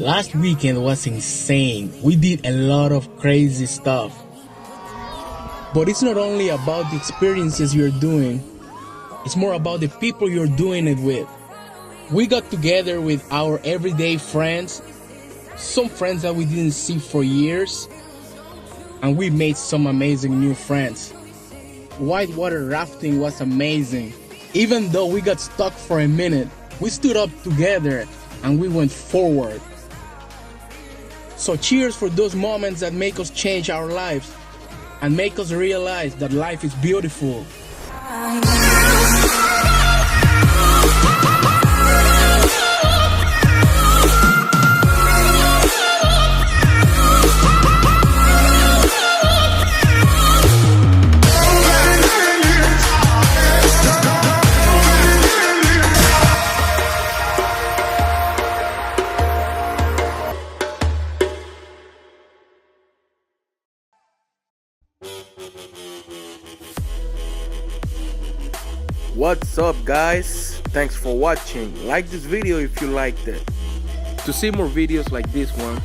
Last weekend was insane. We did a lot of crazy stuff. But it's not only about the experiences you're doing, it's more about the people you're doing it with. We got together with our everyday friends, some friends that we didn't see for years, and we made some amazing new friends. Whitewater rafting was amazing. Even though we got stuck for a minute, we stood up together and we went forward. So cheers for those moments that make us change our lives and make us realize that life is beautiful. What's up, guys? Thanks for watching. Like this video if you liked it. To see more videos like this one,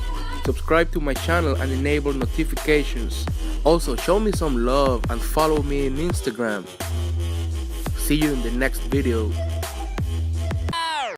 subscribe to my channel and enable notifications. Also, show me some love and follow me on Instagram. See you in the next video.